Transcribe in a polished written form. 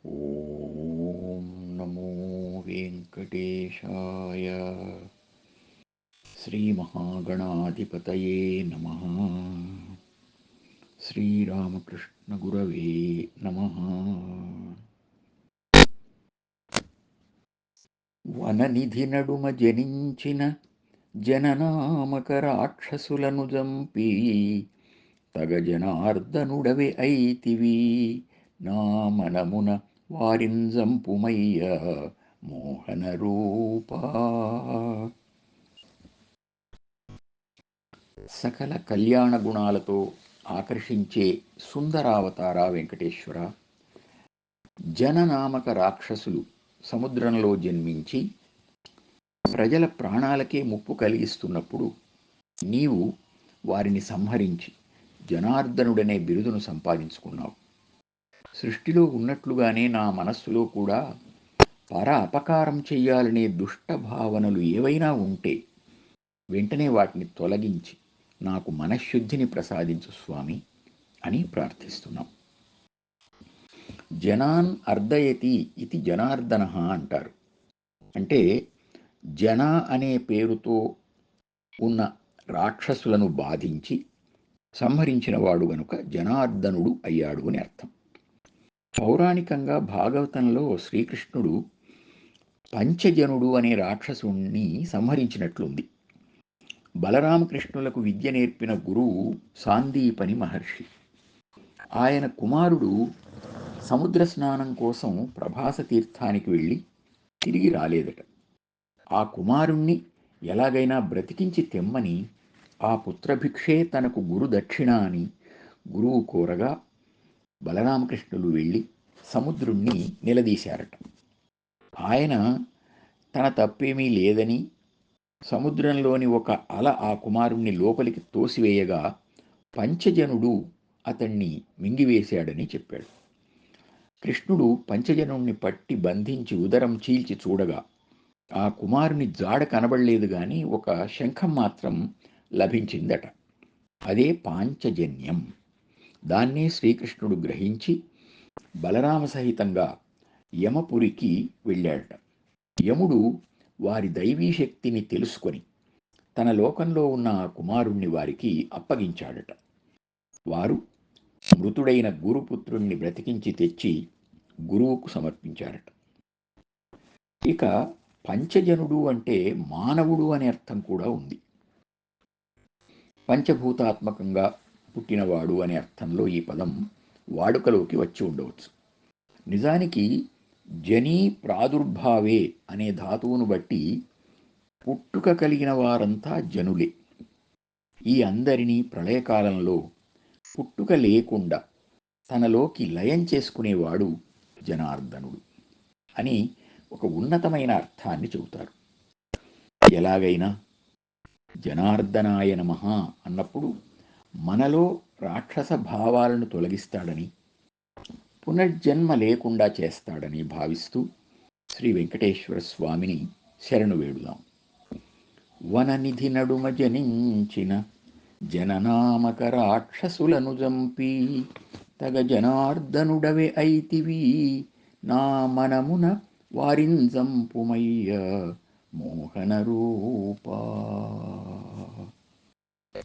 ఓం నమో వెంకటేశాయ. శ్రీమహాగణాధిపతయే నమః. శ్రీరామకృష్ణగురవే నమః. వననిధి నడుమ జనించిన జననామక రాక్షసులను జంపి తగ జనార్దనుడవే ఐతివి నా మనమున వారింజంపుమయ్య మోహన రూపా. సకల కళ్యాణ గుణాలతో ఆకర్షించే సుందరావతార వెంకటేశ్వర. జననామక రాక్షసులు సముద్రంలో జన్మించి ప్రజల ప్రాణాలకే ముప్పు కలిగిస్తున్నప్పుడు నీవు వారిని సంహరించి జనార్దనుడనే బిరుదును సంపాదించుకున్నావు. సృష్టిలో ఉన్నట్లుగానే నా మనస్సులో కూడా పర అపకారం చెయ్యాలనే దుష్ట భావనలు ఏవైనా ఉంటే వెంటనే వాటిని తొలగించి నాకు మనశ్శుద్ధిని ప్రసాదించు స్వామి అని ప్రార్థిస్తున్నాం. జనాన్ అర్దయతి ఇది జనార్దన అంటారు. అంటే జన అనే పేరుతో ఉన్న రాక్షసులను బాధించి సంహరించినవాడు గనుక జనార్దనుడు అయ్యాడు అని అర్థం. పౌరాణికంగా భాగవతంలో శ్రీకృష్ణుడు పంచజనుడు అనే రాక్షసుణ్ణి సంహరించినట్లుంది. బలరామకృష్ణులకు విద్య నేర్పిన గురువు సాందీపని మహర్షి. ఆయన కుమారుడు సముద్ర స్నానం కోసం ప్రభాస తీర్థానికి వెళ్ళి తిరిగి రాలేదట. ఆ కుమారుణ్ణి ఎలాగైనా బ్రతికించి తెమ్మని ఆ పుత్రభిక్షే తనకు గురు దక్షిణ అని గురువు కోరగా బలరామకృష్ణులు వెళ్ళి సముద్రుణ్ణి నిలదీశారట. ఆయన తన తప్పేమీ లేదని సముద్రంలోని ఒక అల ఆ కుమారుణ్ణి లోపలికి తోసివేయగా పంచజనుడు అతణ్ణి మింగివేశాడని చెప్పాడు. కృష్ణుడు పంచజనుణ్ణి పట్టి బంధించి ఉదరం చీల్చి చూడగా ఆ కుమారుని జాడ కనబడలేదు గాని ఒక శంఖం మాత్రం లభించిందట. అదే పాంచజన్యం. దాన్నే శ్రీకృష్ణుడు గ్రహించి బలరామ సహితంగా యమపురికి వెళ్ళాడట. యముడు వారి దైవీ శక్తిని తెలుసుకొని తన లోకంలో ఉన్న ఆ కుమారుణ్ణి వారికి అప్పగించాడట. వారు మృతుడైన గురుపుత్రుణ్ణి బ్రతికించి తెచ్చి గురువుకు సమర్పించారట. ఇక పంచజనుడు అంటే మానవుడు అనే అర్థం కూడా ఉంది. పంచభూతాత్మకంగా పుట్టినవాడు అనే అర్థంలో ఈ పదం వాడుకలోకి వచ్చి ఉండవచ్చు. నిజానికి జనీ ప్రాదుర్భావే అనే ధాతువును బట్టి పుట్టుక కలిగిన వారంతా జనులే. ఈ అందరినీ ప్రళయకాలంలో పుట్టుక లేకుండా తనలోకి లయం చేసుకునేవాడు జనార్దనుడు అని ఒక ఉన్నతమైన అర్థాన్ని చెబుతారు. ఎలాగైనా జనార్దనాయ నమః అన్నప్పుడు మనలో రాక్షస భావాలను తొలగిస్తాడని, పునర్జన్మ లేకుండా చేస్తాడని భావిస్తూ శ్రీ వెంకటేశ్వర స్వామిని శరణు వేడుదాం. వననిధి నడుమ జనించిన జననామక రాక్షసులను జంపి తగ జనార్దనుడవే ఐతివి నా మనమున వారింజంపుమయ్య మోహన రూపా.